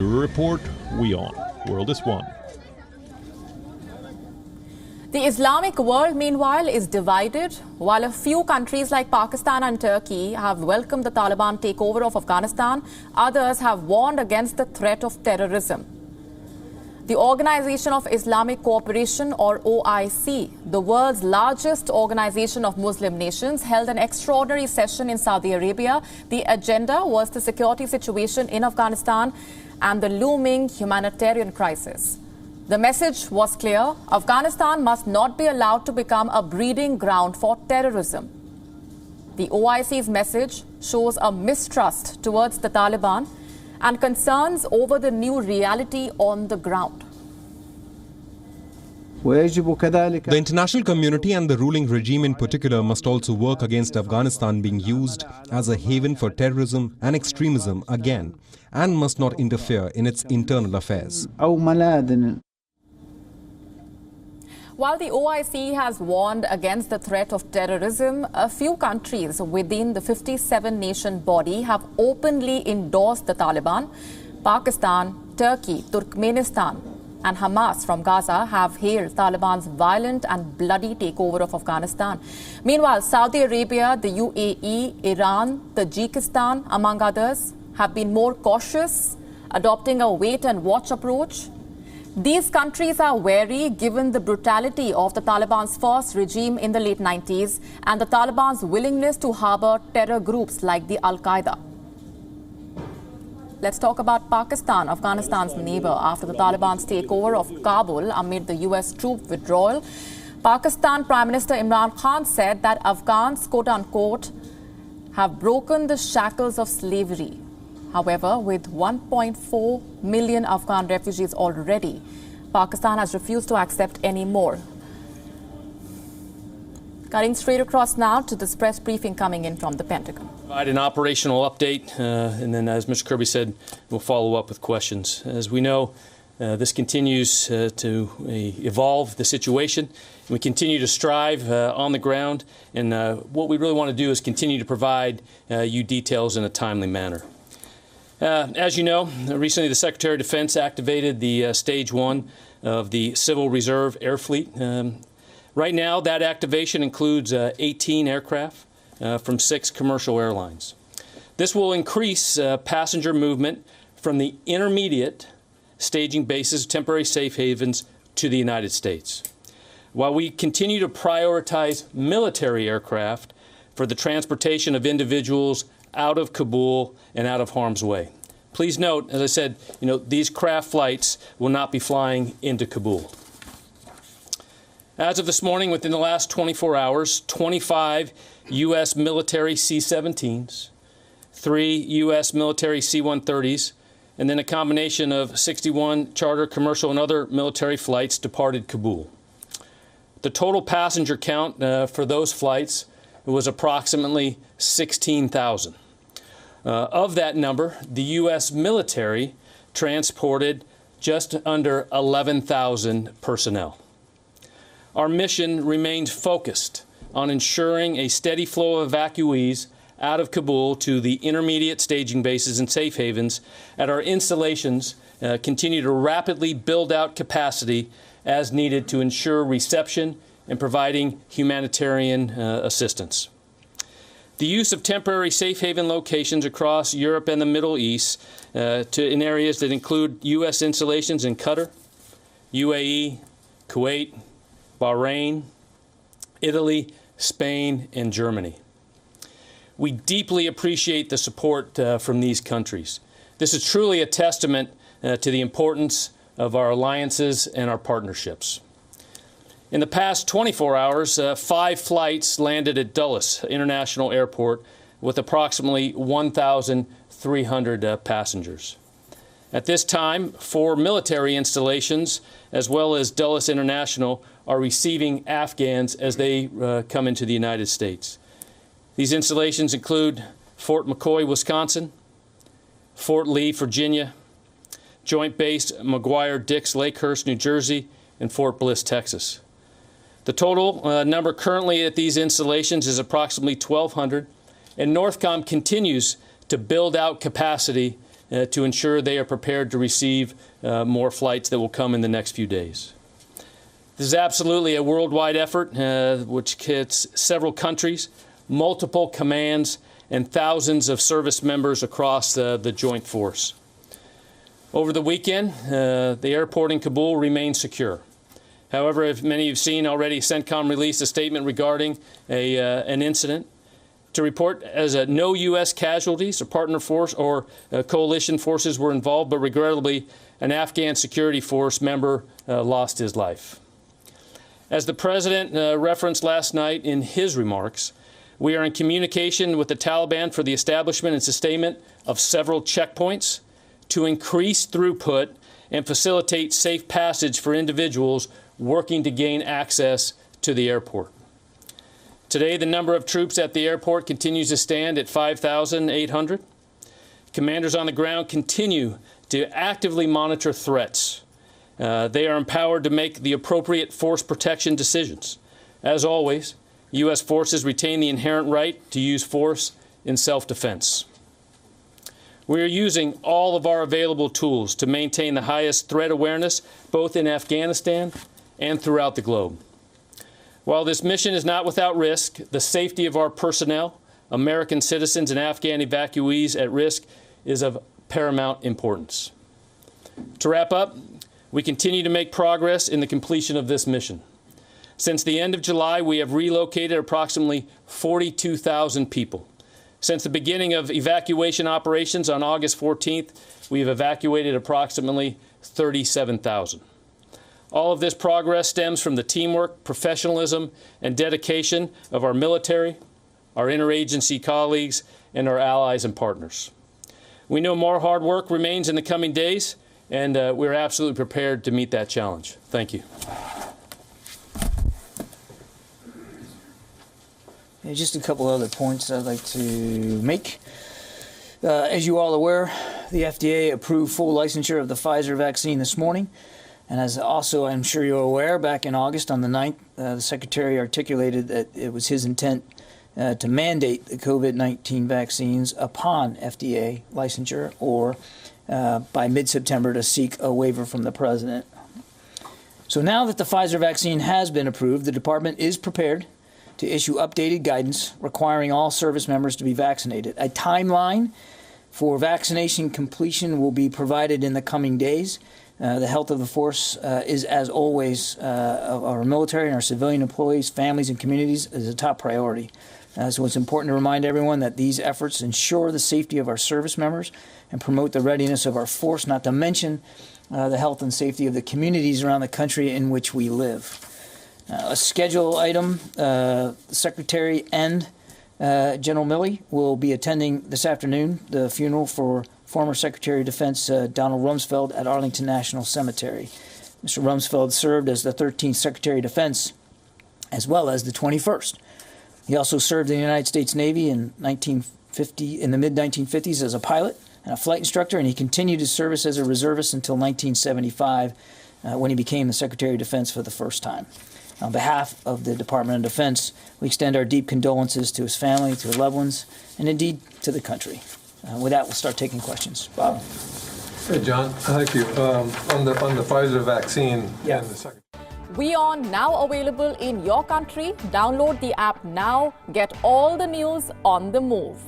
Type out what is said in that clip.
Report WION World is One. The Islamic world, meanwhile, is divided. While a few countries like Pakistan and Turkey have welcomed the Taliban takeover of Afghanistan, others have warned against the threat of terrorism. The Organization of Islamic Cooperation, or OIC, the world's largest organization of Muslim nations, held an extraordinary session in Saudi Arabia. The agenda was the security situation in Afghanistan and the looming humanitarian crisis. The message was clear: Afghanistan must not be allowed to become a breeding ground for terrorism. The OIC's message shows a mistrust towards the Taliban and concerns over the new reality on the ground. The international community and the ruling regime in particular must also work against Afghanistan being used as a haven for terrorism and extremism again, and must not interfere in its internal affairs. While the OIC has warned against the threat of terrorism, a few countries within the 57-nation body have openly endorsed the Taliban. Pakistan, Turkey, Turkmenistan and Hamas from Gaza have hailed Taliban's violent and bloody takeover of Afghanistan. Meanwhile, Saudi Arabia, the UAE, Iran, Tajikistan, among others, have been more cautious, adopting a wait-and-watch approach. These countries are wary given the brutality of the Taliban's first regime in the late 90s and the Taliban's willingness to harbor terror groups like the Al-Qaeda. Let's talk about Pakistan, Afghanistan's neighbor, after the Taliban's takeover of Kabul amid the US troop withdrawal. Pakistan Prime Minister Imran Khan said that Afghans, quote-unquote, have broken the shackles of slavery. However, with 1.4 million Afghan refugees already, Pakistan has refused to accept any more. Cutting straight across now to this press briefing coming in from the Pentagon. Provide an operational update, and then, as Mr. Kirby said, we'll follow up with questions. As we know, this continues to evolve the situation. We continue to strive on the ground, and what we really want to do is continue to provide you details in a timely manner. As you know, recently the Secretary of Defense activated the Stage 1 of the Civil Reserve Air Fleet. Right now, that activation includes 18 aircraft from 6 commercial airlines. This will increase passenger movement from the intermediate staging bases, temporary safe havens, to the United States. While we continue to prioritize military aircraft for the transportation of individuals out of Kabul and out of harm's way. Please note, as I said, these craft flights will not be flying into Kabul. As of this morning, within the last 24 hours, 25 U.S. military C-17s, 3 U.S. military C-130s, and then a combination of 61 charter, commercial, and other military flights departed Kabul. The total passenger count for those flights was approximately 16,000. Of that number, the U.S. military transported just under 11,000 personnel. Our mission remains focused on ensuring a steady flow of evacuees out of Kabul to the intermediate staging bases and safe havens at our installations, continue to rapidly build out capacity as needed to ensure reception and providing humanitarian assistance. The use of temporary safe haven locations across Europe and the Middle East in areas that include U.S. installations in Qatar, UAE, Kuwait, Bahrain, Italy, Spain, and Germany. We deeply appreciate the support from these countries. This is truly a testament to the importance of our alliances and our partnerships. In the past 24 hours, 5 flights landed at Dulles International Airport with approximately 1,300 passengers. At this time, 4 military installations, as well as Dulles International, are receiving Afghans as they come into the United States. These installations include Fort McCoy, Wisconsin, Fort Lee, Virginia, Joint Base McGuire-Dix, Lakehurst, New Jersey, and Fort Bliss, Texas. The total number currently at these installations is approximately 1,200, and NORTHCOM continues to build out capacity to ensure they are prepared to receive more flights that will come in the next few days. This is absolutely a worldwide effort which hits several countries, multiple commands, and thousands of service members across the joint force. Over the weekend, the airport in Kabul remained secure. However, as many of you have seen already, CENTCOM released a statement regarding an incident to report as no U.S. casualties or partner force or coalition forces were involved, but regrettably, an Afghan security force member lost his life. As the President referenced last night in his remarks, we are in communication with the Taliban for the establishment and sustainment of several checkpoints to increase throughput and facilitate safe passage for individuals working to gain access to the airport. Today, the number of troops at the airport continues to stand at 5,800. Commanders on the ground continue to actively monitor threats. They are empowered to make the appropriate force protection decisions. As always, U.S. forces retain the inherent right to use force in self-defense. We are using all of our available tools to maintain the highest threat awareness, both in Afghanistan and throughout the globe. While this mission is not without risk, the safety of our personnel, American citizens, and Afghan evacuees at risk is of paramount importance. To wrap up, we continue to make progress in the completion of this mission. Since the end of July, we have relocated approximately 42,000 people. Since the beginning of evacuation operations on August 14th, we have evacuated approximately 37,000. All of this progress stems from the teamwork, professionalism, and dedication of our military, our interagency colleagues, and our allies and partners. We know more hard work remains in the coming days, and we're absolutely prepared to meet that challenge. Thank you. Just a couple other points I'd like to make. As you all are aware, the FDA approved full licensure of the Pfizer vaccine this morning. And as also I'm sure you're aware, back in August on the 9th, the Secretary articulated that it was his intent to mandate the COVID-19 vaccines upon FDA licensure or by mid-September to seek a waiver from the President. So now that the Pfizer vaccine has been approved, the Department is prepared to issue updated guidance requiring all service members to be vaccinated. A timeline for vaccination completion will be provided in the coming days. The health of the force is, as always, of our military and our civilian employees, families, and communities is a top priority. So it's important to remind everyone that these efforts ensure the safety of our service members and promote the readiness of our force, not to mention the health and safety of the communities around the country in which we live. A schedule item, Secretary and General Milley will be attending this afternoon the funeral for former Secretary of Defense Donald Rumsfeld at Arlington National Cemetery. Mr. Rumsfeld served as the 13th Secretary of Defense as well as the 21st. He also served in the United States Navy in the mid-1950s as a pilot and a flight instructor, and he continued his service as a reservist until 1975 when he became the Secretary of Defense for the first time. On behalf of the Department of Defense, we extend our deep condolences to his family, to his loved ones, and indeed to the country. With that, we'll start taking questions. Bob. Hey, John. Thank you. On the Pfizer vaccine. Yeah. And the second. WION now available in your country. Download the app now. Get all the news on the move.